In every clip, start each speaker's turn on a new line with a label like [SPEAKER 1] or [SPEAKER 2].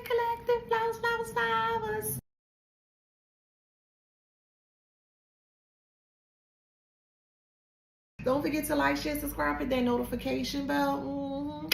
[SPEAKER 1] Collective flowers, flowers, flowers. Don't forget to like, share, subscribe, hit that notification bell.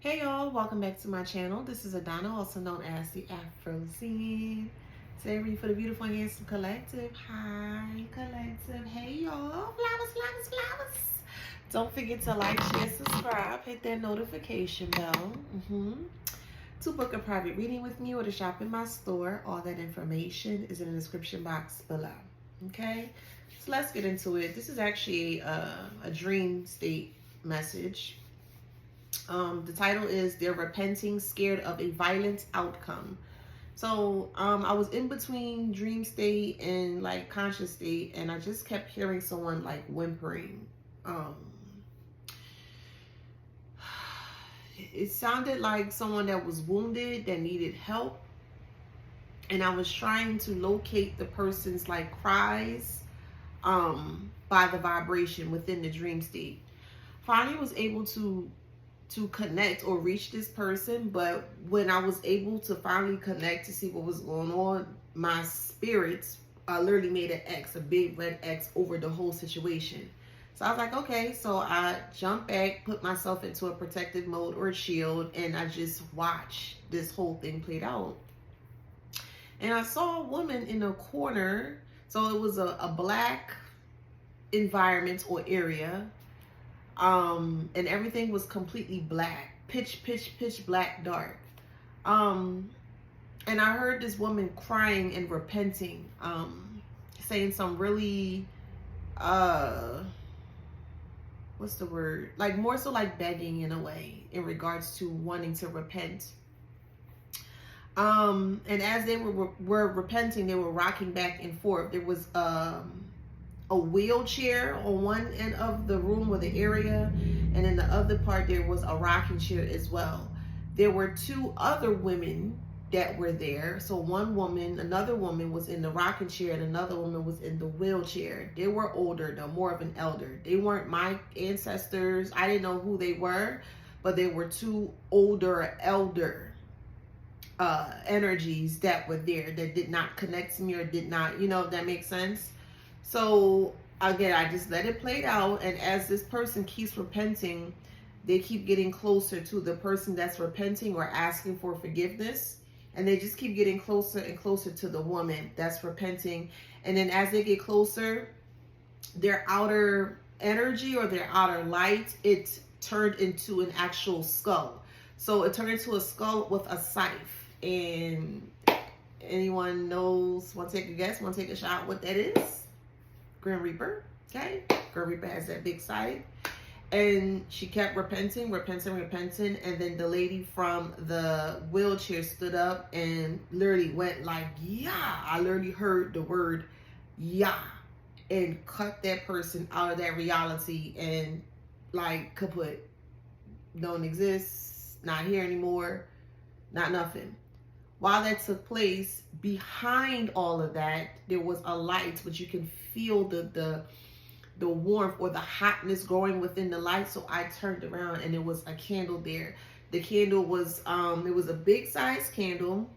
[SPEAKER 1] Hey y'all, welcome back to my channel. This is Adana, also known as the Afrozine. Today ready for the beautiful and handsome collective. Hi collective. Hey y'all, flowers, flowers, flowers. Don't forget to like, share, subscribe, hit that notification bell. To book a private reading with me or to shop in my store, all that information is in the description box below. Okay, so let's get into it. This is actually a dream state message. The title is "They're Repenting, Scared of a Violent Outcome." So I was in between dream state and like conscious state, and I just kept hearing someone like whimpering. It sounded like someone that was wounded that needed help, and I was trying to locate the person's like cries by the vibration within the dream state. Finally was able to connect or reach this person, but when I was able to finally connect to see what was going on, my spirits literally made an X, a big red X over the whole situation. So I was like, okay, so I jumped back, put myself into a protective mode or a shield, and I just watched this whole thing played out. And I saw a woman in a corner. So it was a black environment or area. And everything was completely black, pitch black, dark. And I heard this woman crying and repenting, saying some really, what's the word? Like more so like begging in a way in regards to wanting to repent. And as they were repenting, they were rocking back and forth. There was, a wheelchair on one end of the room or the area, and in the other part there was a rocking chair as well. There were two other women that were there. So another woman was in the rocking chair and another woman was in the wheelchair. They were older, though, more of an elder. They weren't my ancestors. I didn't know who they were, but they were two older elder energies that were there that did not connect to me or did not, if that makes sense. So again, I just let it play out. And as this person keeps repenting, they keep getting closer to the person that's repenting or asking for forgiveness. And they just keep getting closer and closer to the woman that's repenting. And then as they get closer, their outer energy or their outer light, it turned into an actual skull. So it turned into a skull with a scythe. And anyone knows, want to take a guess, want to take a shot what that is? Grim Reaper. Okay, Grim Reaper has that big side. And she kept repenting, and then the lady from the wheelchair stood up and literally went like, yeah. I literally heard the word yeah, and cut that person out of that reality and like kaput. Don't exist, not here anymore, not nothing. While that took place, behind all of that, there was a light, but you can feel the warmth or the hotness growing within the light. So I turned around and there was a candle there. The candle was, it was a big size candle.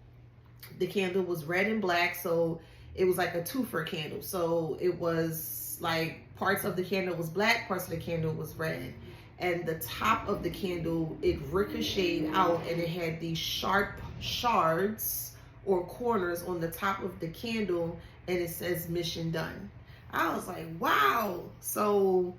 [SPEAKER 1] The candle was red and black, so it was like a twofer candle. So it was like parts of the candle was black, parts of the candle was red. And the top of the candle, it ricocheted out and it had these sharp shards or corners on the top of the candle, and it says mission done. I was like, wow. So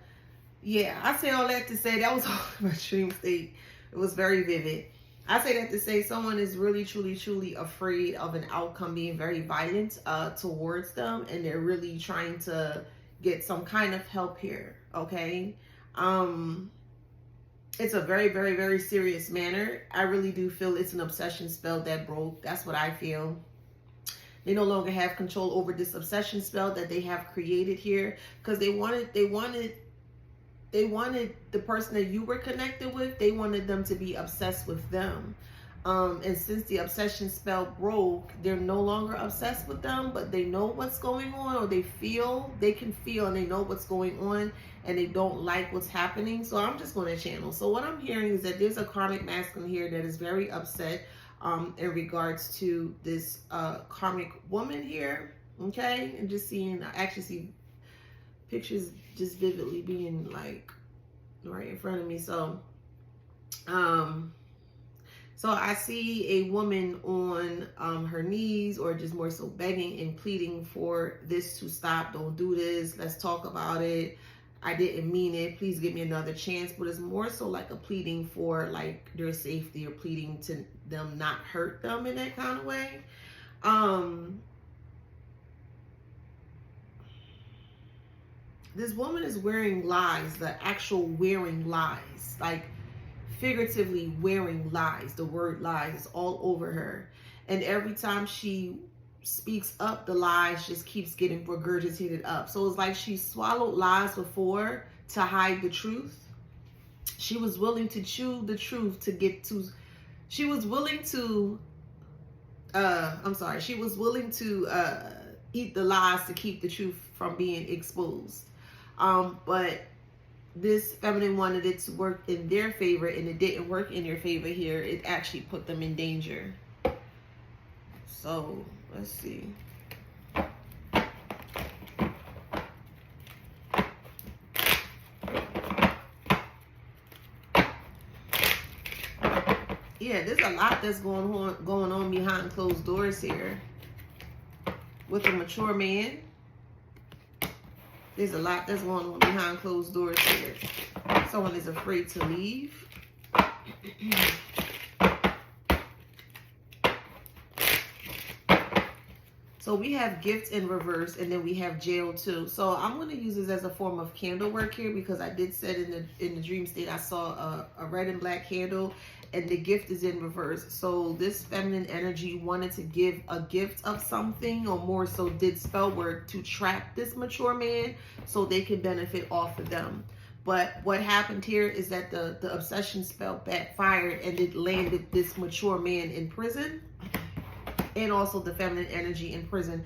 [SPEAKER 1] yeah, I say all that to say that was all my dream state. It was very vivid. I say that to say someone is really, truly, truly afraid of an outcome being very violent towards them, and they're really trying to get some kind of help here. Okay. It's a very, very, very serious manner. I really do feel it's an obsession spell that broke. That's what I feel. They no longer have control over this obsession spell that they have created here, because they wanted the person that you were connected with, they wanted them to be obsessed with them. And since the obsession spell broke, they're no longer obsessed with them, but they know what's going on, or they can feel and they know what's going on, and they don't like what's happening. So I'm just going to channel. So what I'm hearing is that there's a karmic masculine here that is very upset in regards to this karmic woman here. Okay. And just seeing, I actually see pictures just vividly being like right in front of me. So so I see a woman on her knees, or just more so begging and pleading for this to stop. Don't do this. Let's talk about it. I didn't mean it. Please give me another chance. But it's more so like a pleading for like their safety, or pleading to them not hurt them in that kind of way. This woman is wearing lies, the actual wearing lies, like figuratively wearing lies. The word lies is all over her. And every time she speaks up, the lies just keeps getting regurgitated up. So it's like she swallowed lies before to hide the truth. She was willing to chew the truth to get to, she was willing to, she was willing to eat the lies to keep the truth from being exposed. But this feminine wanted it to work in their favor, and it didn't work in their favor here. It actually put them in danger. So let's see. Yeah, there's a lot that's going on behind closed doors here. With a mature man, there's a lot that's going on behind closed doors here. Someone is afraid to leave. So we have gift in reverse, and then we have jail too. So I'm going to use this as a form of candle work here, because I did said in the dream state I saw a red and black candle, and the gift is in reverse. So this feminine energy wanted to give a gift of something, or more so did spell work to trap this mature man so they can benefit off of them. But what happened here is that the obsession spell backfired, and it landed this mature man in prison, and also the feminine energy in prison.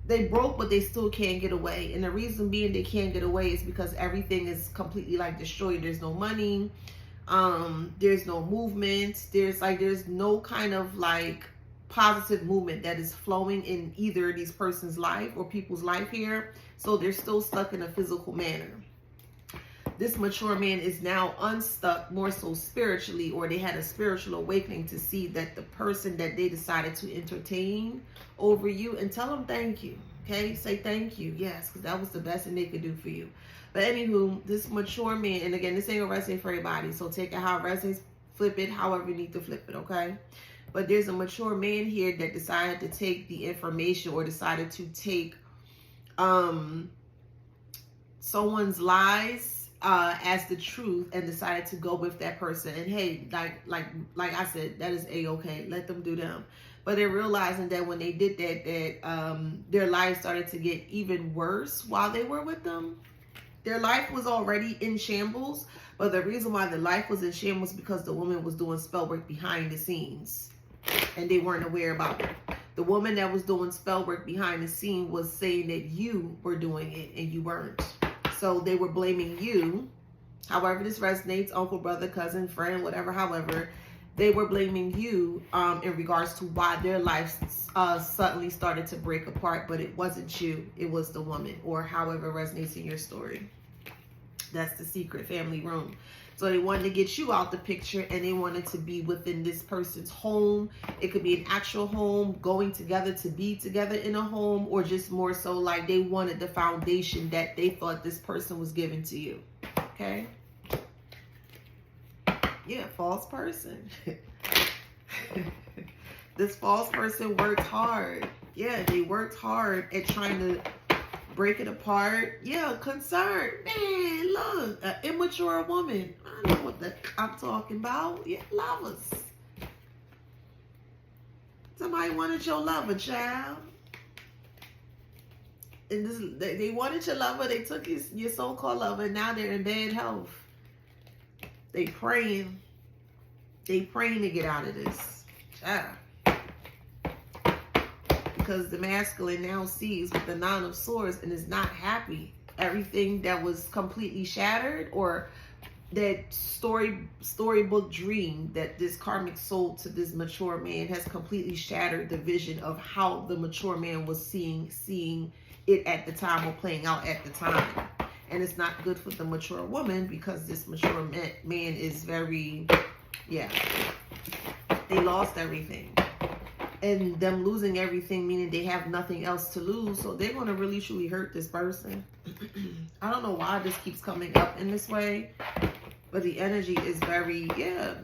[SPEAKER 1] They broke, but they still can't get away. And the reason being they can't get away is because everything is completely like destroyed. There's no money. There's no movement. There's no kind of like positive movement that is flowing in either these person's life or people's life here. So they're still stuck in a physical manner. This mature man is now unstuck, more so spiritually, or they had a spiritual awakening to see that the person that they decided to entertain over you, and tell them thank you. Okay, say thank you. Yes, because that was the best thing they could do for you. But anywho, this mature man, and again, this ain't gonna resonate for everybody, so take it how it resonates, flip it however you need to flip it, okay? But there's a mature man here that decided to take the information, or decided to take someone's lies as the truth, and decided to go with that person. And hey, like I said, that is a-okay. Let them do them. But they're realizing that when they did that, their lives started to get even worse while they were with them. Their life was already in shambles, but the reason why their life was in shambles because the woman was doing spell work behind the scenes, and they weren't aware about it. The woman that was doing spell work behind the scene was saying that you were doing it, and you weren't. So they were blaming you. However this resonates, uncle, brother, cousin, friend, whatever, however, they were blaming you in regards to why their lives suddenly started to break apart. But it wasn't you, it was the woman, or however resonates in your story. That's the secret family room. So they wanted to get you out the picture, and they wanted to be within this person's home. It could be an actual home, going together to be together in a home, or just more so like they wanted the foundation that they thought this person was giving to you. Okay? Yeah, false person. This false person worked hard. Yeah, they worked hard at trying to break it apart. Yeah, concern. Man, look, an immature woman. I know what I'm talking about. Yeah, lovers. Somebody wanted your lover, child. And they wanted your lover. They took your so-called lover. And now they're in bad health. They praying. They praying to get out of this. Child. Because the masculine now sees with the Nine of Swords and is not happy. Everything that was completely shattered, or that storybook dream that this karmic sold to this mature man, has completely shattered the vision of how the mature man was seeing it at the time, or playing out at the time. And it's not good for the mature woman, because this mature man is very, yeah, they lost everything. And them losing everything, meaning they have nothing else to lose. So they're going to really, truly hurt this person. I don't know why this keeps coming up in this way. But the energy is very,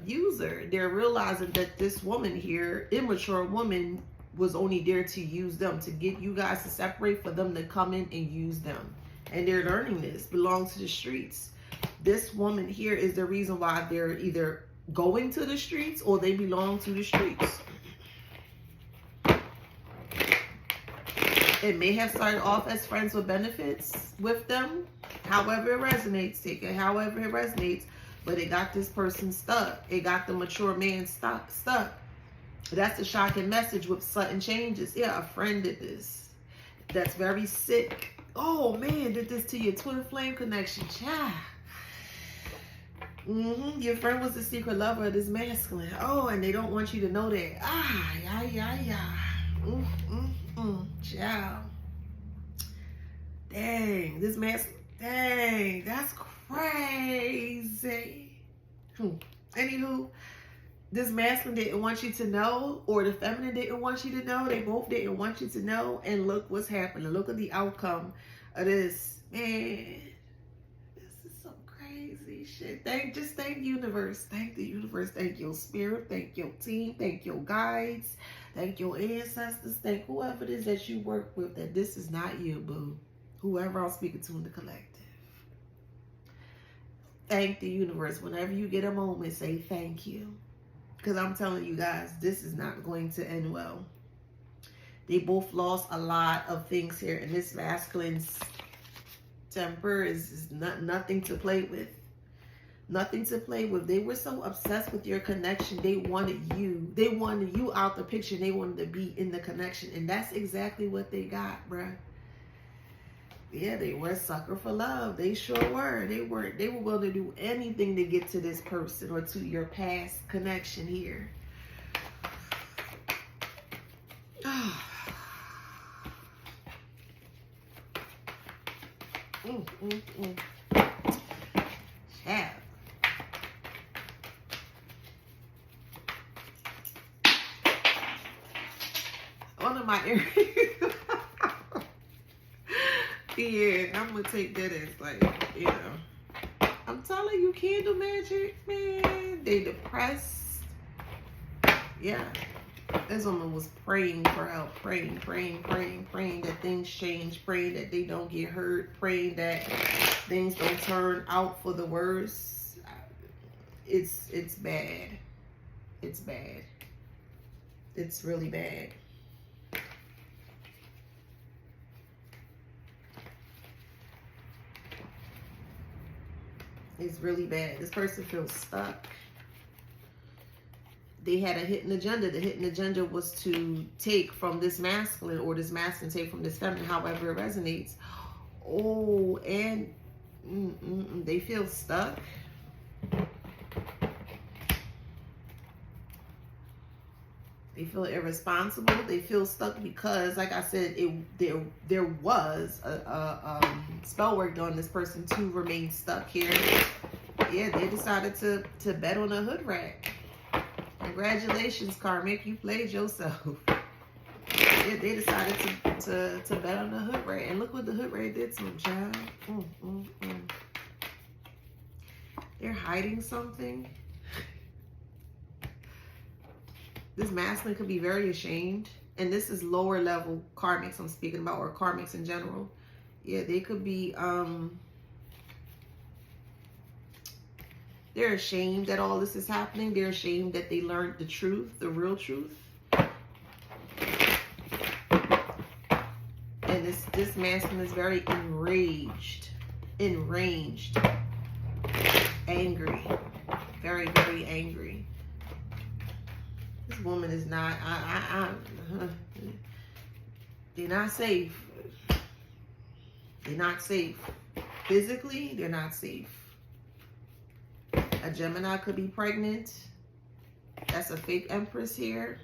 [SPEAKER 1] user. They're realizing that this woman here, immature woman, was only there to use them, to get you guys to separate, for them to come in and use them. And they're learning this. Belong to the streets. This woman here is the reason why they're either going to the streets, or they belong to the streets. It may have started off as friends with benefits with them. However it resonates, take it however it resonates. But it got this person stuck. It got the mature man stuck. That's the shocking message with sudden changes. Yeah, a friend did this. That's very sick. Oh man, did this to your twin flame connection. Child. Your friend was the secret lover of this masculine. Oh, and they don't want you to know that. Child. Dang, this masculine. Dang, that's crazy. Anywho, this masculine didn't want you to know, or the feminine didn't want you to know. They both didn't want you to know. And look what's happening. Look at the outcome of this. Man, this is some crazy shit. Thank the universe. Thank the universe. Thank your spirit. Thank your team. Thank your guides. Thank your ancestors. Thank whoever it is that you work with, that this is not you, boo. Whoever I'm speaking to in the collective. Thank the universe. Whenever you get a moment, say thank you. Because I'm telling you guys, this is not going to end well. They both lost a lot of things here. And this masculine's temper is nothing to play with. Nothing to play with. They were so obsessed with your connection. They wanted you. They wanted you out the picture. They wanted to be in the connection. And that's exactly what they got, bruh. Yeah, they were a sucker for love. They sure were. They were willing to do anything to get to this person, or to your past connection here. Yeah. One of my areas. Yeah, I'm gonna take that as like, I'm telling you, candle magic, man. They depressed. Yeah. This woman was praying for help, praying that things change, praying that they don't get hurt, praying that things don't turn out for the worse. It's bad. It's bad. It's really bad. It's really bad. This person feels stuck. They had a hidden agenda. The hidden agenda was to take from this masculine, or this masculine take from this feminine, however it resonates. Oh, and they feel stuck. They feel irresponsible. They feel stuck because, like I said, there was a spell work on this person to remain stuck here. Yeah, they decided to bet on a hood rat. Congratulations, Karmic, you played yourself. Yeah, they decided to bet on the hood rat, and look what the hood rat did to them, child. They're hiding something. This masculine could be very ashamed. And this is lower level karmics I'm speaking about, or karmics in general. Yeah, they could be, they're ashamed that all this is happening. They're ashamed that they learned the truth, the real truth. And this masculine is very enraged, angry, very, very angry. This woman is not, they're not safe. They're not safe. Physically, they're not safe. A Gemini could be pregnant. That's a fake Empress here.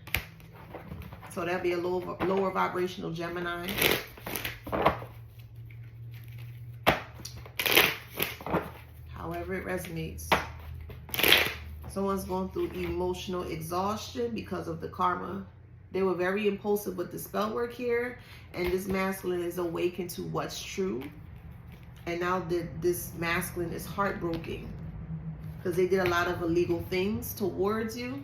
[SPEAKER 1] So that'd be a lower vibrational Gemini. However it resonates. Someone's going through emotional exhaustion because of the karma. They were very impulsive with the spell work here. And this masculine is awakened to what's true. And now this masculine is heartbroken. Because they did a lot of illegal things towards you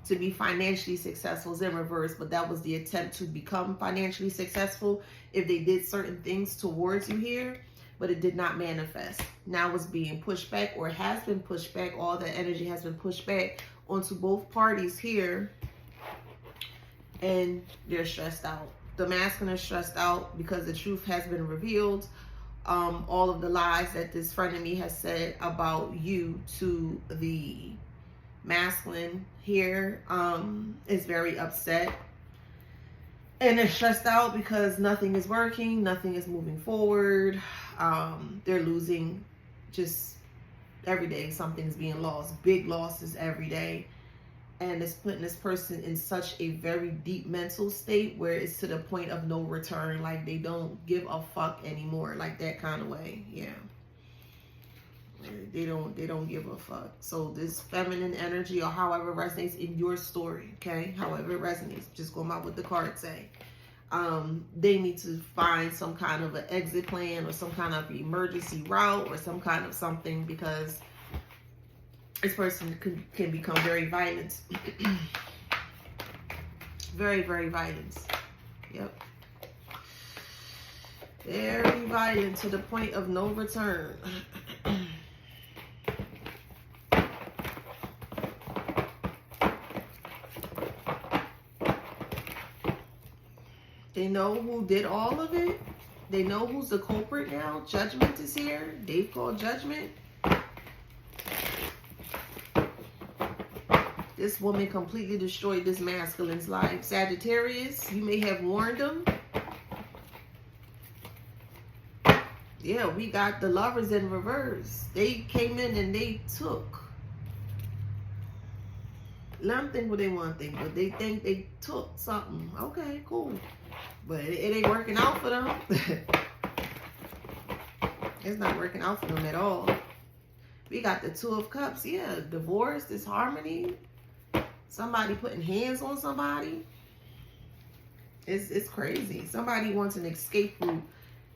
[SPEAKER 1] to be financially successful. It's in reverse, but that was the attempt to become financially successful if they did certain things towards you here, but it did not manifest. Now it's being pushed back, or has been pushed back. All the energy has been pushed back onto both parties here, and they're stressed out. The masculine is stressed out because the truth has been revealed. All of the lies that this friend of me has said about you to the masculine here is very upset. And they're stressed out because nothing is working, nothing is moving forward. They're losing just every day. Something's being lost. Big losses every day. And it's putting this person in such a very deep mental state where it's to the point of no return. Like they don't give a fuck anymore. Like that kind of way. Yeah. They don't give a fuck. So this feminine energy, or however it resonates in your story, okay? However it resonates. Just going by what the cards say. They need to find some kind of an exit plan or some kind of emergency route or some kind of something, because this person can become very violent. Very, very violent. Yep. Very violent to the point of no return. They know who did all of it. They know who's the culprit now. Judgment is here. They've called judgment. This woman completely destroyed this masculine's life. Sagittarius, you may have warned them. Yeah, we got the Lovers in reverse. They came in and they took. Let them think what they want to think, but they think they took something. Okay, cool. But it ain't working out for them. It's not working out for them at all. We got the Two of Cups. Yeah, divorce, disharmony. Somebody putting hands on somebody. It's crazy. Somebody wants an escape route.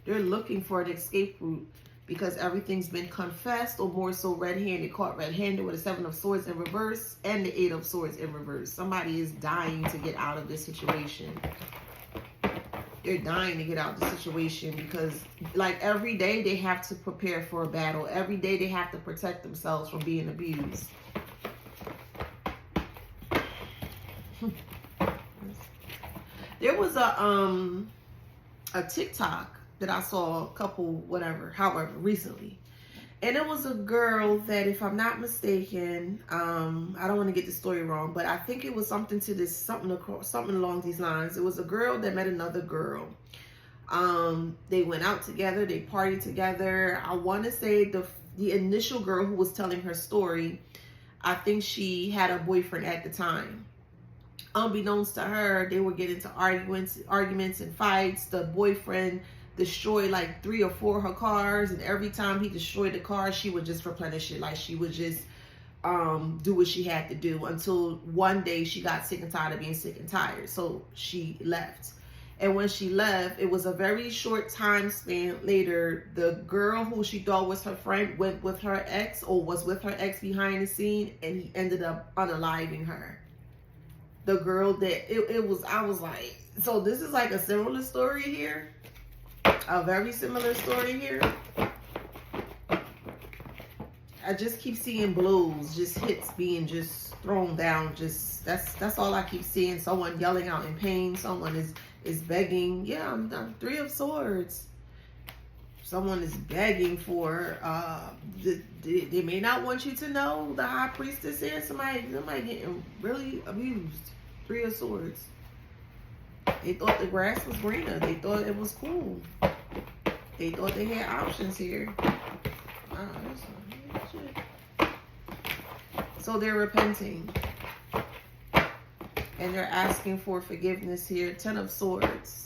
[SPEAKER 1] They're looking for an escape route because everything's been confessed, or more so red-handed, caught red-handed with the Seven of Swords in reverse and the Eight of Swords in reverse. Somebody is dying to get out of this situation. They're dying to get out of the situation because, like, every day they have to prepare for a battle. Every day they have to protect themselves from being abused. There was a TikTok that I saw recently. And it was a girl that, if I'm not mistaken, I don't want to get the story wrong, but I think it was something along these lines. It was a girl that met another girl. They went out together, they partied together. I want to say the initial girl who was telling her story, I think she had a boyfriend at the time. Unbeknownst to her, they would get into arguments and fights. The boyfriend destroyed like 3 or 4 of her cars, and every time he destroyed the car, she would just replenish it. Like, she would just do what she had to do, until one day she got sick and tired of being sick and tired, so she left. And when she left, it was a very short time span later, the girl who she thought was her friend went with her ex, or was with her ex behind the scene, and he ended up unaliving her. The girl that I was like, so this is like a similar story here. A very similar story here. I just keep seeing blows, just hits being just thrown down. Just that's all I keep seeing. Someone yelling out in pain. Someone is begging. Yeah, I'm Three of Swords. Someone is begging for. They may not want you to know. The High Priestess here. Somebody getting really abused. Three of Swords. They thought the grass was greener. They thought it was cool. They thought they had options here. So they're repenting. And they're asking for forgiveness here. Ten of Swords.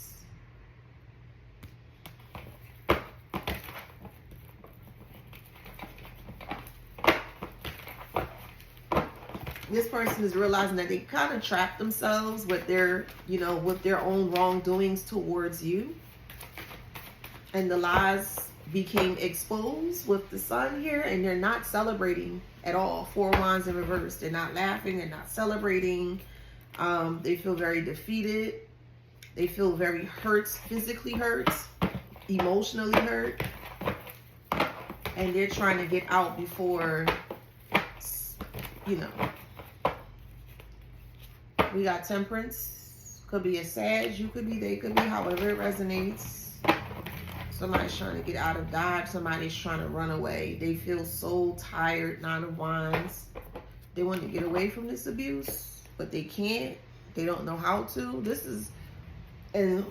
[SPEAKER 1] This person is realizing that they kind of trapped themselves with their, with their own wrongdoings towards you. And the lies became exposed with the Sun here, and they're not celebrating at all. Four Wands in reverse. They're not laughing. They're not celebrating. They feel very defeated. They feel very hurt, physically hurt, emotionally hurt. And they're trying to get out before, We got Temperance. Could be a Sag. You could be, they could be, however it resonates. Somebody's trying to get out of Dodge. Somebody's trying to run away. They feel so tired. Nine of Wands. They want to get away from this abuse, but they can't. They don't know how to. This is, and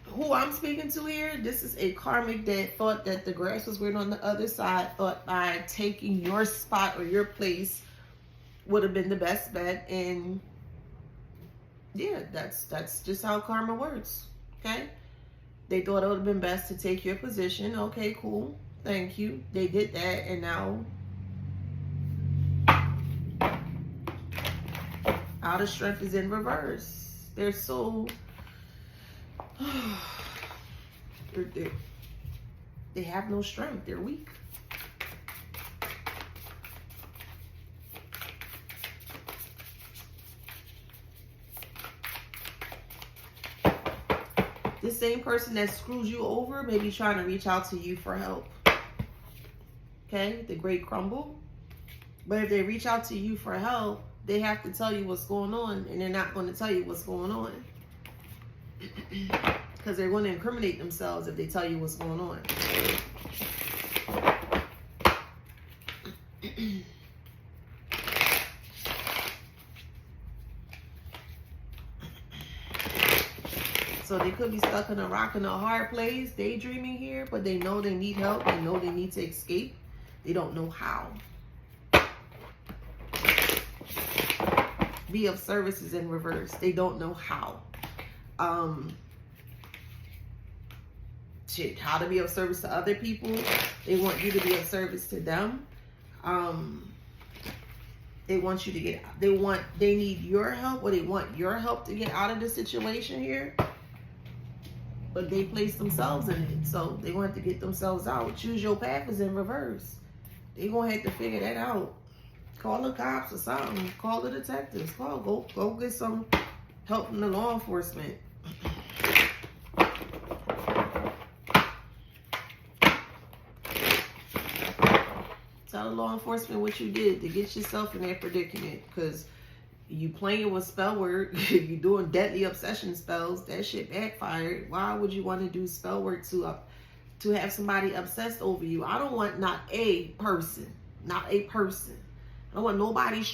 [SPEAKER 1] who I'm speaking to here, this is a karmic that thought that the grass was green on the other side, thought by taking your spot or your place would have been the best bet. And yeah, that's just how karma works. Okay. They thought it would have been best to take your position. Okay, cool. Thank you. They did that, and now Out of Strength is in reverse. They're so... they have no strength. They're weak. This same person that screws you over may be trying to reach out to you for help. Okay, the Great Crumble. But if they reach out to you for help, they have to tell you what's going on, and they're not going to tell you what's going on. Because they're going to incriminate themselves if they tell you what's going on. So they could be stuck in a rock and a hard place, daydreaming here, but they know they need help. They know they need to escape. They don't know how. Be of Service is in reverse. They don't know how. How to be of service to other people. They want you to be of service to them. They want you to get, they need your help, or they want your help to get out of the situation here. But they place themselves in it, so they want to get themselves out. Choose Your Path is in reverse. They're gonna have to figure that out. Call the cops or something. Call the detectives. Go get some help from the law enforcement. Tell the law enforcement what you did to get yourself in that predicament, because you playing with spell work, you doing deadly obsession spells, that shit backfired. Why would you want to do spell work to have somebody obsessed over you? I don't want not a person. I don't want nobody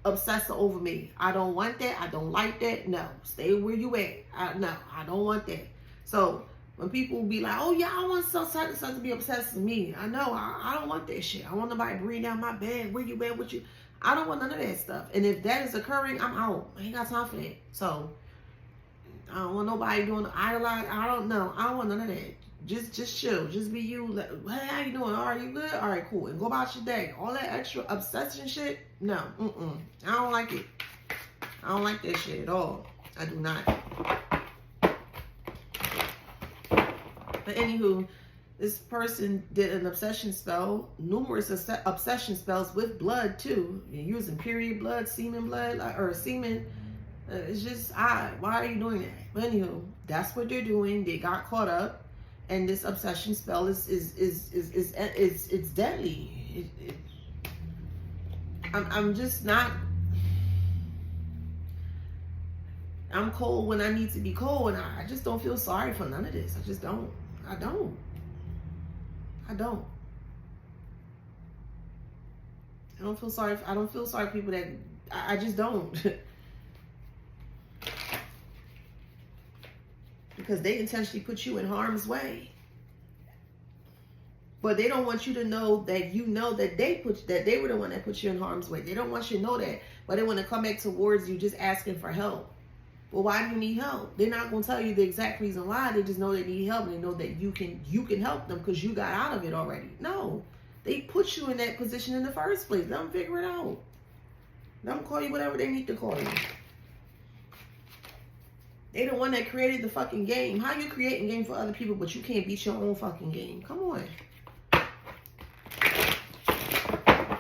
[SPEAKER 1] obsessed over me. I don't want that. I don't like that. No, stay where you at. No, I don't want that. So when people be like, oh yeah, I want such to be obsessed with me. I know, I don't want that shit. I want nobody breathing down my bed. Where you at? What you? I don't want none of that stuff. And if that is occurring, I'm out. I ain't got time for that. So I don't want nobody doing idolize. I don't know. I don't want none of that. Just chill. Just be you. Like, hey, how you doing? All right, you good? All right, cool. And go about your day. All that extra obsession shit, no. I don't like it. I don't like that shit at all. I do not. But anywho, this person did an obsession spell, numerous obsession spells with blood too. You're using period blood, semen blood, or semen. It's just odd. Why are you doing that? But anywho, that's what they're doing. They got caught up. And this obsession spell is it's deadly. I'm just not. I'm cold when I need to be cold, and I just don't feel sorry for none of this. I just don't. I don't. I don't feel sorry. I don't feel sorry for people that I just don't. Because they intentionally put you in harm's way. But they don't want you to know that that they were the one that put you in harm's way. They don't want you to know that, but they want to come back towards you just asking for help. Well, why do you need help? They're not going to tell you the exact reason why. They just know they need help, and they know that you can help them because you got out of it already. No, they put you in that position in the first place. Let them figure it out. Let them call you whatever they need to call you. They the one that created the fucking game. How you creating game for other people, but you can't beat your own fucking game? Come on.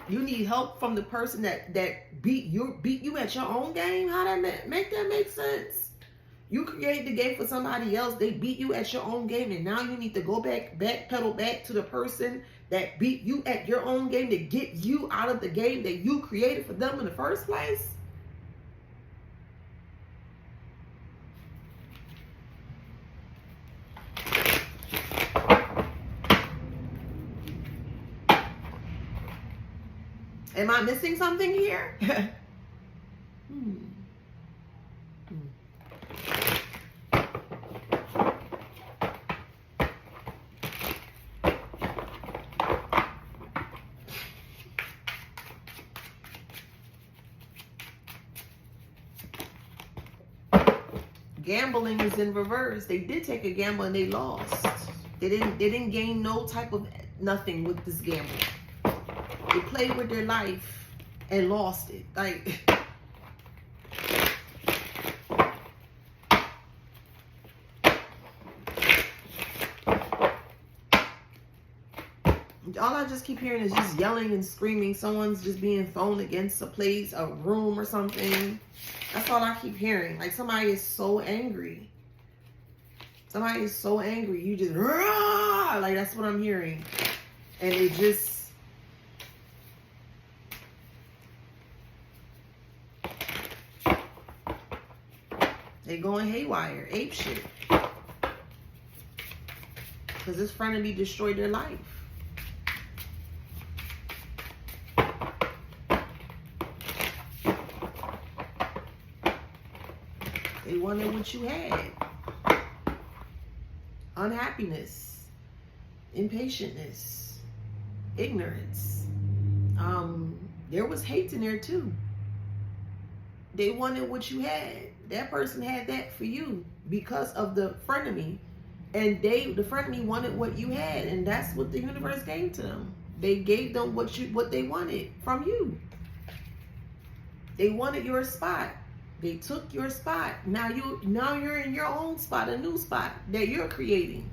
[SPEAKER 1] You need help from the person that beat you at your own game. How that make sense? You created the game for somebody else. They beat you at your own game, and now you need to go pedal back to the person that beat you at your own game to get you out of the game that you created for them in the first place. Am I missing something here? Gambling is in reverse. They did take a gamble and they lost. They didn't gain no type of nothing with this gamble. They played with their life and lost it. Like, all I just keep hearing is just yelling and screaming. Someone's just being thrown against a place, a room or something. That's all I keep hearing. Like, somebody is so angry. Somebody is so angry. You just, rah! Like, that's what I'm hearing. And it just, they going haywire, ape shit. Because this frenemy destroyed their life. They wanted what you had. Unhappiness, impatientness, ignorance. There was hate in there too. They wanted what you had. That person had that for you because of the frenemy. And the frenemy wanted what you had. And that's what the universe gave to them. They gave them what they wanted from you. They wanted your spot. They took your spot. Now you're in your own spot, a new spot that you're creating.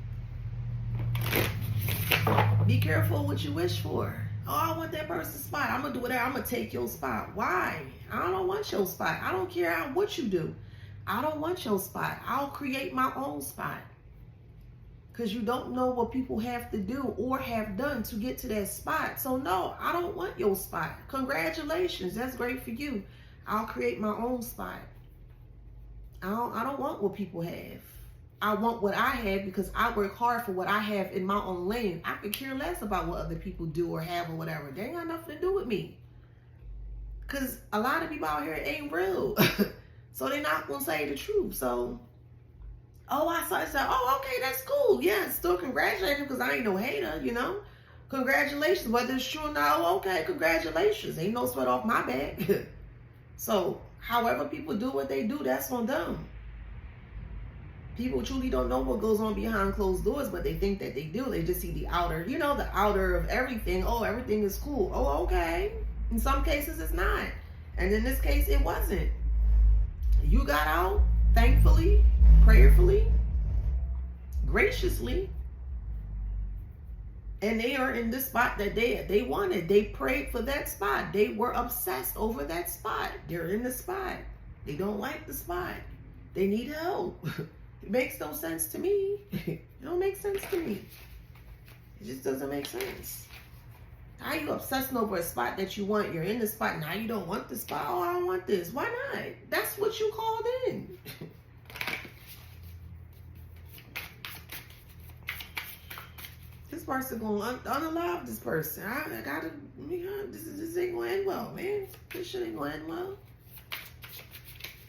[SPEAKER 1] Be careful what you wish for. Oh, I want that person's spot. I'm gonna do whatever. I'm gonna take your spot. Why? I don't want your spot. I don't care what you do. I don't want your spot. I'll create my own spot. Because you don't know what people have to do or have done to get to that spot. So no, I don't want your spot. Congratulations. That's great for you. I'll create my own spot. I don't want what people have. I want what I have because I work hard for what I have in my own lane. I could care less about what other people do or have or whatever. They ain't got nothing to do with me. Because a lot of people out here ain't real. So they're not going to say the truth. So, I said, oh, okay, that's cool. Yeah, still congratulations because I ain't no hater, you know. Congratulations. Whether it's true or not, okay, congratulations. Ain't no sweat off my back. So, however people do what they do, that's on them. People truly don't know what goes on behind closed doors, but they think that they do. They just see the outer, the outer of everything. Oh, everything is cool. Oh, okay. In some cases, it's not. And in this case, it wasn't. You got out, thankfully, prayerfully, graciously. And they are in the spot that they wanted. They prayed for that spot. They were obsessed over that spot. They're in the spot. They don't like the spot. They need help. It makes no sense to me. It don't make sense to me. It just doesn't make sense. How you obsessing over a spot that you want? You're in the spot, now you don't want the spot. Oh, I don't want this. Why not? That's what you called in. This person gonna unalive this person. I gotta, this ain't gonna end well, man. This shit ain't gonna end well.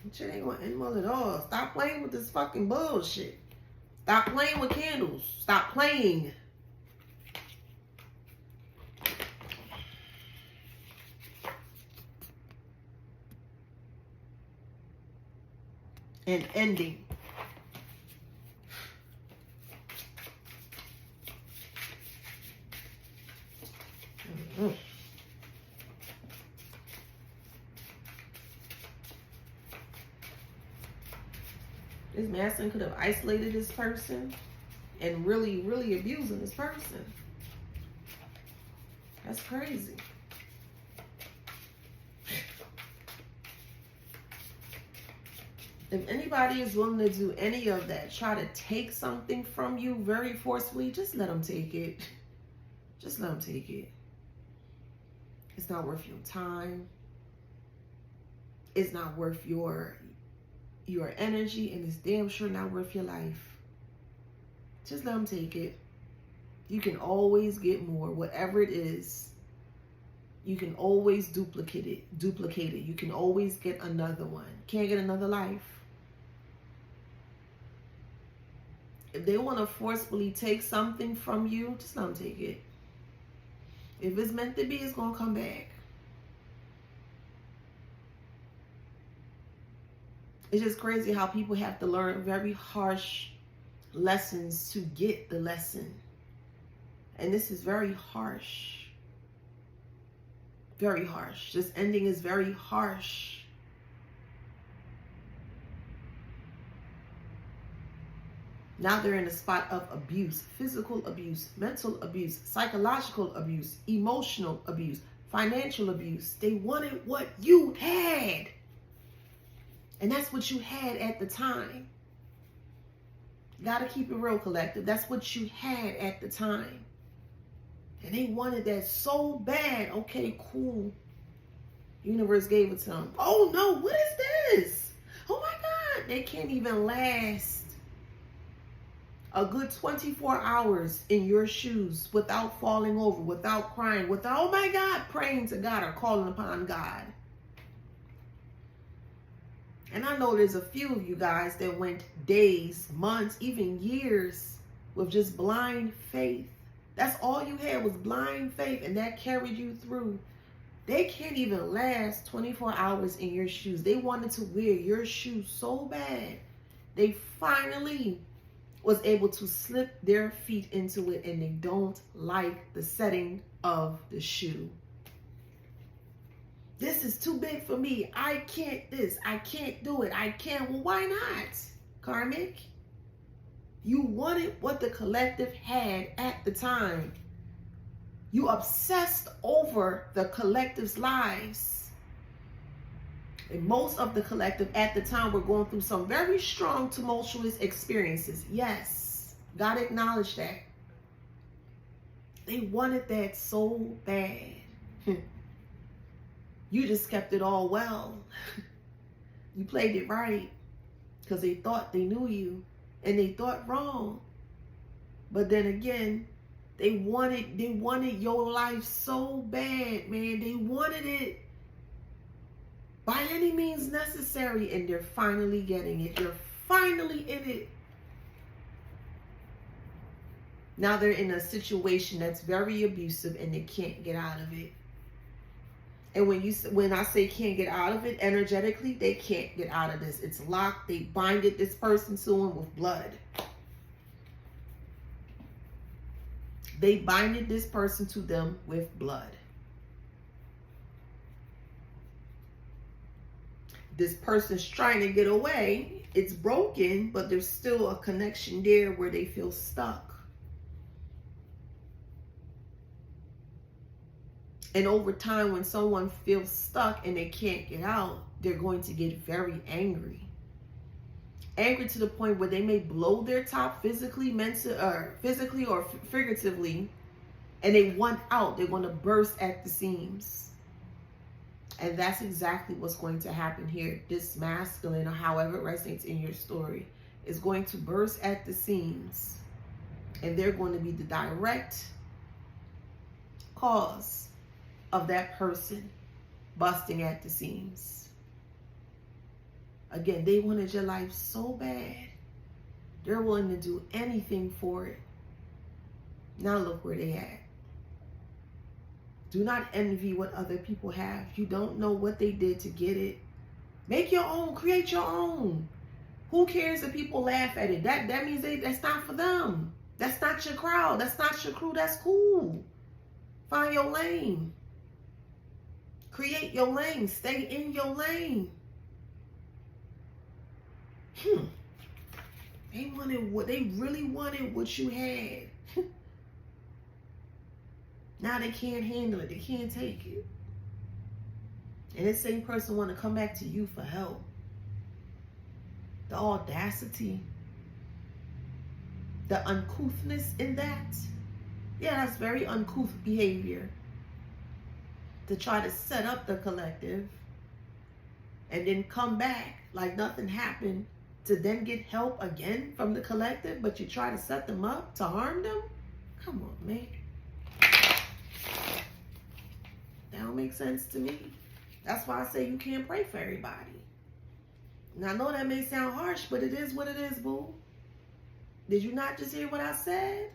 [SPEAKER 1] This shit ain't gonna end well at all. Stop playing with this fucking bullshit. Stop playing with candles. Stop playing. And ending. This masculine could have isolated this person and really, really abusing this person. That's crazy. If anybody is willing to do any of that, try to take something from you very forcefully, just let them take it. Just let them take it. It's not worth your time. It's not worth your energy, and it's damn sure not worth your life. Just let them take it. You can always get more, whatever it is. You can always duplicate it. You can always get another one. Can't get another life. If they want to forcefully take something from you, just let them take it. If it's meant to be, it's going to come back. It's just crazy how people have to learn very harsh lessons to get the lesson. And this is very harsh. Very harsh. This ending is very harsh. Now they're in a spot of abuse, physical abuse, mental abuse, psychological abuse, emotional abuse, financial abuse. They wanted what you had. And that's what you had at the time. You gotta keep it real, collective. That's what you had at the time. And they wanted that so bad. Okay, cool. Universe gave it to them. Oh no, what is this? Oh my God. They can't even last a good 24 hours in your shoes without falling over, without crying, without, oh my God, praying to God or calling upon God. And I know there's a few of you guys that went days, months, even years with just blind faith. That's all you had was blind faith, and that carried you through. They can't even last 24 hours in your shoes. They wanted to wear your shoes so bad. They finally was able to slip their feet into it, and they don't like the setting of the shoe. This is too big for me. I can't this. I can't do it. I can't. Well, why not, karmic? You wanted what the collective had at the time. You obsessed over the collective's lives. And most of the collective at the time were going through some very strong, tumultuous experiences. Yes, gotta acknowledge that. They wanted that so bad. You just kept it all well. You played it right because they thought they knew you, and they thought wrong. But then again, they wanted your life so bad, man. They wanted it by any means necessary, and they're finally getting it. You're finally in it. Now they're in a situation that's very abusive, and they can't get out of it. And when I say can't get out of it, energetically, they can't get out of this. It's locked. They binded this person to him with blood. They binded this person to them with blood. This person's trying to get away. It's broken, but there's still a connection there where they feel stuck. And over time, when someone feels stuck and they can't get out, they're going to get very angry. Angry to the point where they may blow their top physically, physically or figuratively, and they want out. They want to burst at the seams. And that's exactly what's going to happen here. This masculine, or however it resonates in your story, is going to burst at the seams. And they're going to be the direct cause of that person busting at the seams. Again, they wanted your life so bad. They're willing to do anything for it. Now look where they at. Do not envy what other people have. You don't know what they did to get it. Make your own. Create your own. Who cares if people laugh at it? That means that's not for them. That's not your crowd. That's not your crew. That's cool. Find your lane. Create your lane. Stay in your lane. They wanted what they really wanted, what you had. Now they can't handle it. They can't take it. And this same person want to come back to you for help. The audacity, the uncouthness in that. Yeah, that's very uncouth behavior. To try to set up the collective and then come back like nothing happened, to then get help again from the collective, but you try to set them up to harm them? Come on, man. That don't make sense to me. That's why I say you can't pray for everybody. And I know that may sound harsh, but it is what it is, boo. Did you not just hear what I said?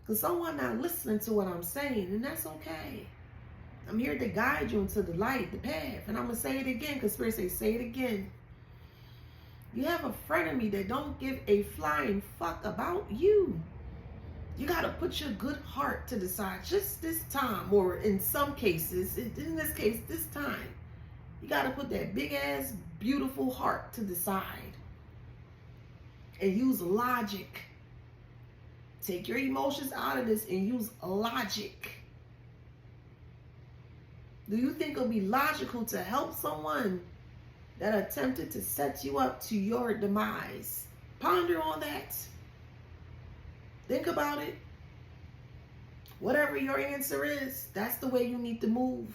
[SPEAKER 1] Because someone not listening to what I'm saying, and that's okay. I'm here to guide you into the light, the path. And I'm going to say it again, because Spirit says, say it again. You have a frenemy that don't give a flying fuck about you. You got to put your good heart to the side just this time, or in some cases, in this case, this time. You got to put that big ass, beautiful heart to the side and use logic. Take your emotions out of this and use logic. Do you think it'll be logical to help someone that attempted to set you up to your demise? Ponder on that. Think about it. Whatever your answer is, that's the way you need to move.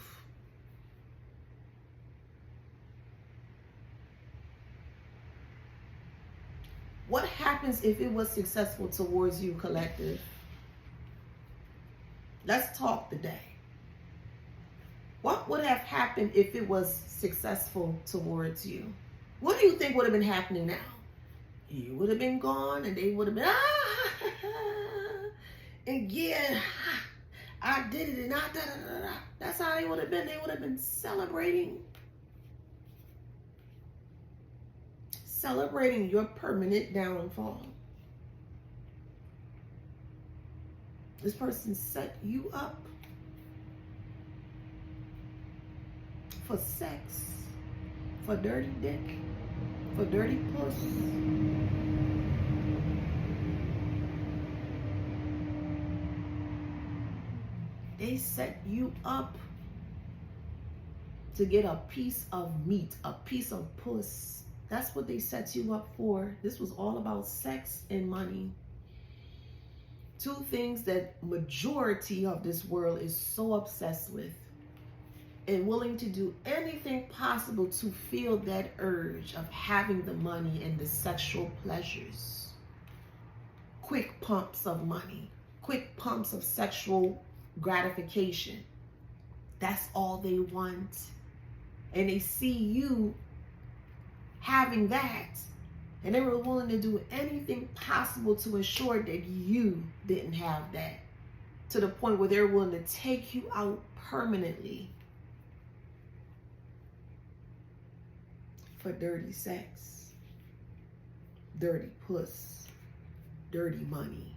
[SPEAKER 1] What happens if it was successful towards you, collective? Let's talk today. What would have happened if it was successful towards you? What do you think would have been happening now? You would have been gone and they would have been, and yeah, I did it, and That's how they would have been. They would have been celebrating your permanent downfall. This person set you up for sex, for dirty dick, for dirty puss. They set you up to get a piece of meat, a piece of puss. That's what they set you up for. This was all about sex and money. Two things that majority of this world is so obsessed with and willing to do anything possible to feel that urge of having the money and the sexual pleasures. Quick pumps of money, quick pumps of sexual gratification. That's all they want. And they see you having that, and they were willing to do anything possible to ensure that you didn't have that, to the point where they're willing to take you out permanently for dirty sex, dirty puss, dirty money.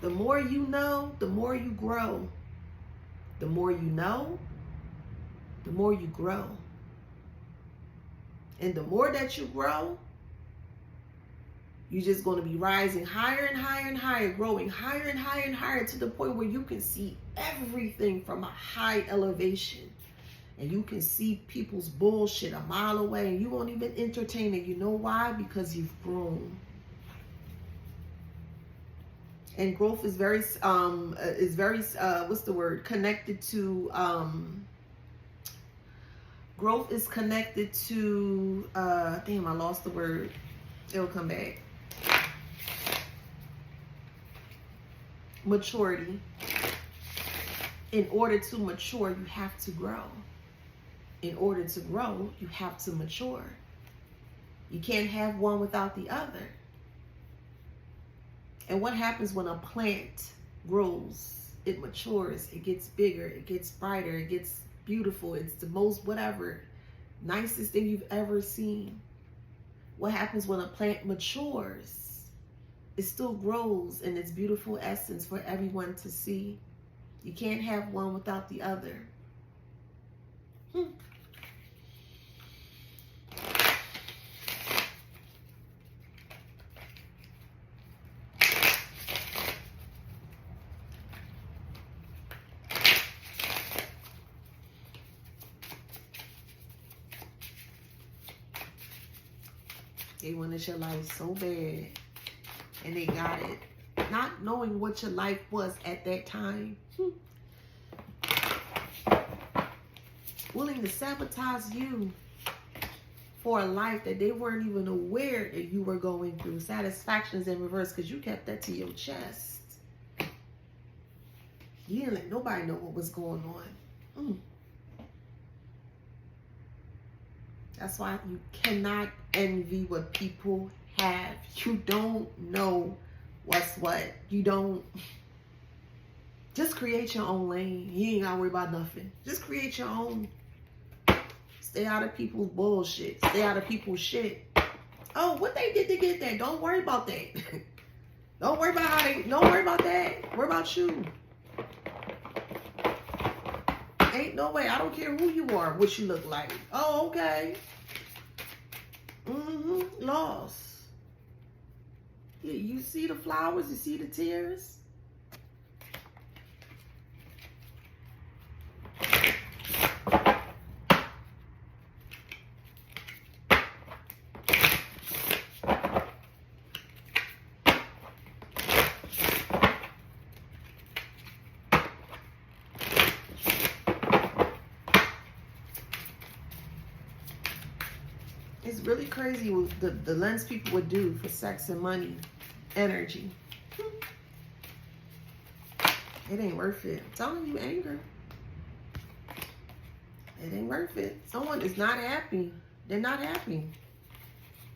[SPEAKER 1] The more you know, the more you grow. The more you know, the more you grow. And the more that you grow, you're just going to be rising higher and higher and higher, growing higher and higher and higher, to the point where you can see everything from a high elevation. And you can see people's bullshit a mile away, and you won't even entertain it. You know why? Because you've grown. And growth is very what's the word? Connected to, growth is connected to, damn, I lost the word. It'll come back. Maturity. In order to mature, you have to grow. In order to grow, you have to mature. You can't have one without the other. And what happens when a plant grows? It matures, it gets bigger, it gets brighter, it gets beautiful. It's the most whatever, nicest thing you've ever seen. What happens when a plant matures? It still grows in its beautiful essence for everyone to see. You can't have one without the other. They wanted your life so bad, and they got it, not knowing what your life was at that time. Willing to sabotage you for a life that they weren't even aware that you were going through. Satisfaction is in reverse, because you kept that to your chest. You didn't let nobody know what was going on. That's why you cannot envy what people have. You don't know what's what. You don't. Just create your own lane. You ain't gotta worry about nothing. Just create your own. Stay out of people's bullshit. Stay out of people's shit. Oh, what they did to get that? Don't worry about that. Don't worry about don't worry about that. Worry about you. Ain't no way. I don't care who you are, what you look like. Oh, okay. Lost. You see the flowers, you see the tears. It's really crazy what the lens people would do for sex and money, energy. It ain't worth it. I'm telling you, anger. It ain't worth it. Someone is not happy. They're not happy.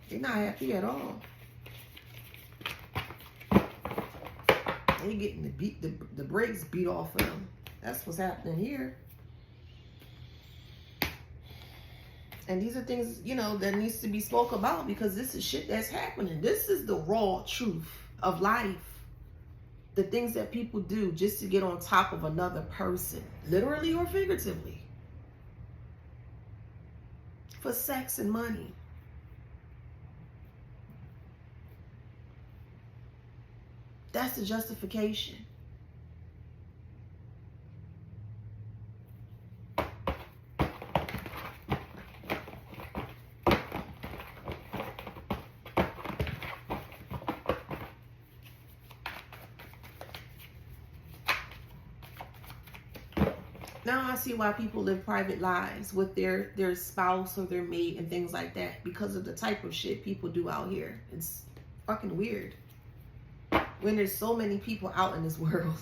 [SPEAKER 1] They're not happy at all. They getting the brakes beat off of them. That's what's happening here. And these are things, you know, that needs to be spoke about, because this is shit that's happening. This is the raw truth of life. The things that people do just to get on top of another person, literally or figuratively, for sex and money. That's the justification. Now I see why people live private lives with their spouse or their mate and things like that, because of the type of shit people do out here. It's fucking weird. When there's so many people out in this world,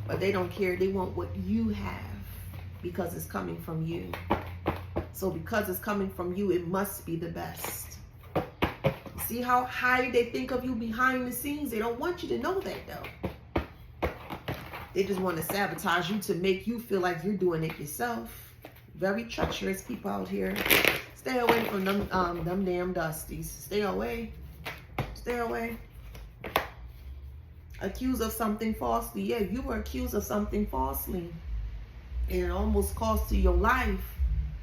[SPEAKER 1] but they don't care. They want what you have because it's coming from you. So because it's coming from you, it must be the best. See how high they think of you behind the scenes? They don't want you to know that, though. They just want to sabotage you to make you feel like you're doing it yourself. Very treacherous people out here. Stay away from them damn dusties. Stay away. Stay away. Accused of something falsely. Yeah, you were accused of something falsely. And it almost cost you your life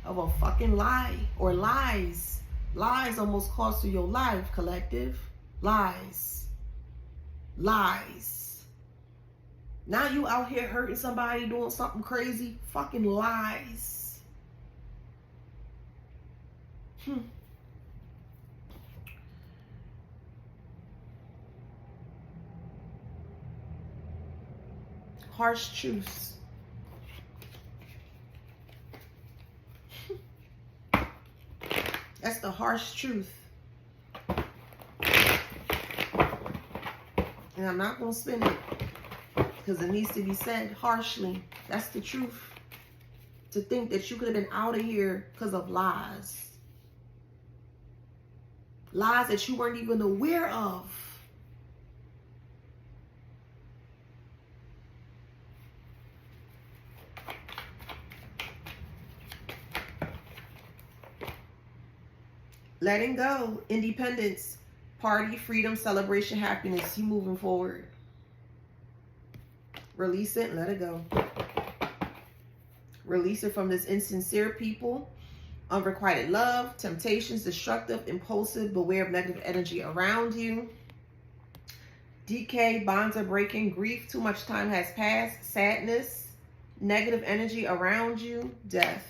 [SPEAKER 1] of a fucking lie or lies. Lies almost cost you your life, collective. Lies. Lies. Now you out here hurting somebody, doing something crazy. Fucking lies. Harsh truths. That's the harsh truth. And I'm not going to spin it because it needs to be said harshly. That's the truth. To think that you could have been out of here because of lies. Lies that you weren't even aware of. Letting go, independence, party, freedom, celebration, happiness. You moving forward. Release it, let it go. Release it from this insincere people, unrequited love, temptations, destructive, impulsive, beware of negative energy around you. Decay, bonds are breaking, grief, too much time has passed, sadness, negative energy around you, death.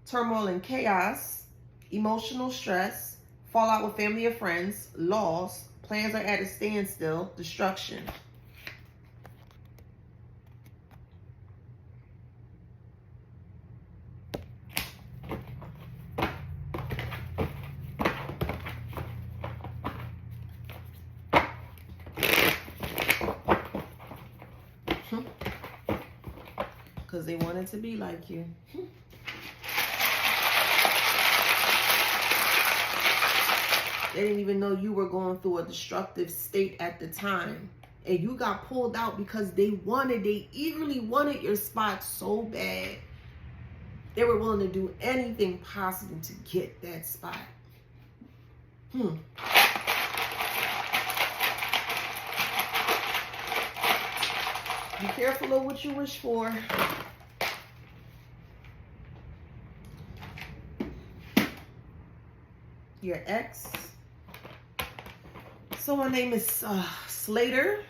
[SPEAKER 1] Turmoil and chaos, emotional stress, fallout with family or friends, loss, plans are at a standstill, destruction. Because they wanted to be like you. They didn't even know you were going through a destructive state at the time. And you got pulled out because they eagerly wanted your spot so bad. They were willing to do anything possible to get that spot. Be careful of what you wish for. Your ex. So my name is Slater.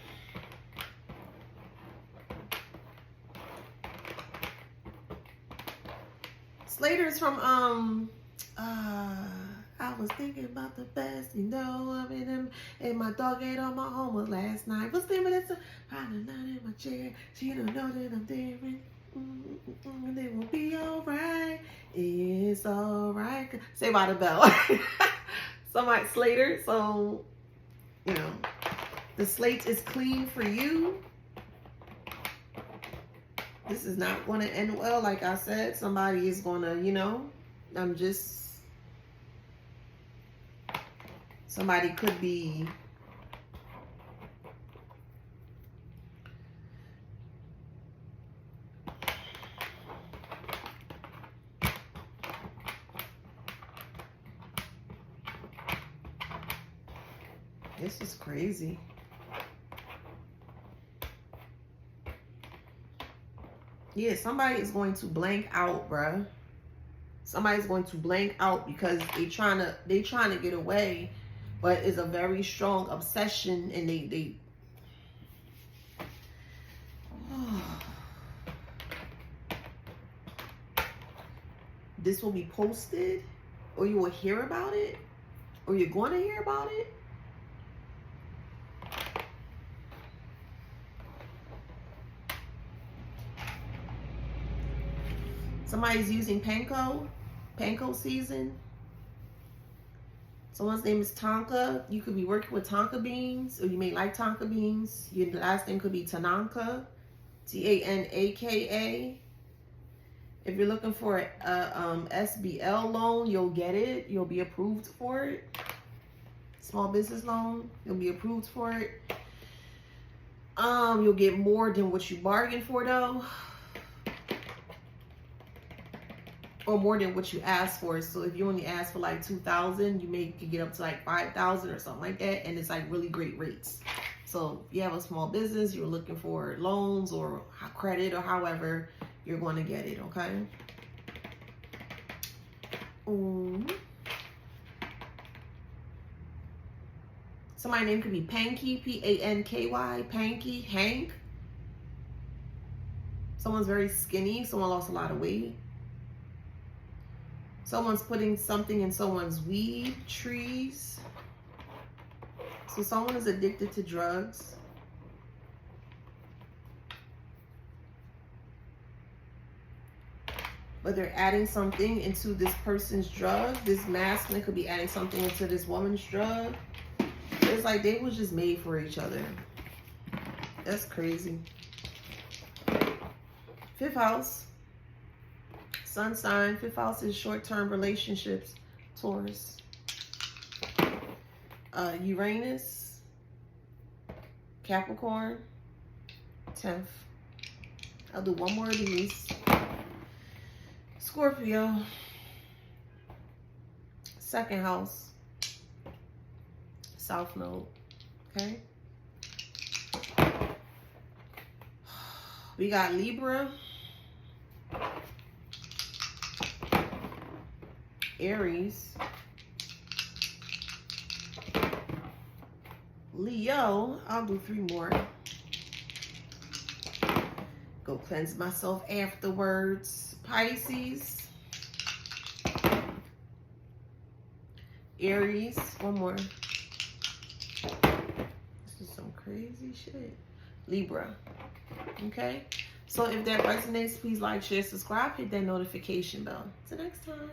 [SPEAKER 1] Slater is from I was thinking about the best, you know, I mean, and my dog ate all my homework last night. What's the name of that song? I'm not in my chair. She don't know that I'm different. It will be alright. It's alright. Say by the bell. Somebody Slater. So, you know, the slate is clean for you. This is not going to end well. Like I said, somebody is going to, you know, somebody could be this is crazy. Yeah, somebody is going to blank out, bruh. Somebody's going to blank out because they trying to get away, but it's a very strong obsession, and they this will be posted, or you will hear about it, or you're going to hear about it. Somebody's using panko season. Someone's name is Tonka. You could be working with Tonka beans, or you may like Tonka beans. Your last name could be Tanaka, Tanaka. If you're looking for a SBL loan, you'll get it. You'll be approved for it. Small business loan, you'll be approved for it. You'll get more than what you bargained for, though. or more than what you asked for. So if you only ask for like 2,000, you could get up to like 5,000 or something like that, and it's like really great rates. So if you have a small business, you're looking for loans or credit or however, you're going to get it, okay? Somebody's name could be Panky, Panky, Panky, Hank. Someone's very skinny. Someone lost a lot of weight. Someone's putting something in someone's weed trees. So someone is addicted to drugs. But they're adding something into this person's drug. This masculine could be adding something into this woman's drug. It's like they was just made for each other. That's crazy. 5th house. Sun sign. 5th house is short-term relationships. Taurus. Uranus. Capricorn. 10th. I'll do one more of these. Scorpio. 2nd house. South node. Okay. We got Libra. Aries. Leo. I'll do 3 more. Go cleanse myself afterwards. Pisces. Aries. 1 more. This is some crazy shit. Libra. Okay? So if that resonates, please like, share, subscribe, hit that notification bell. Till next time.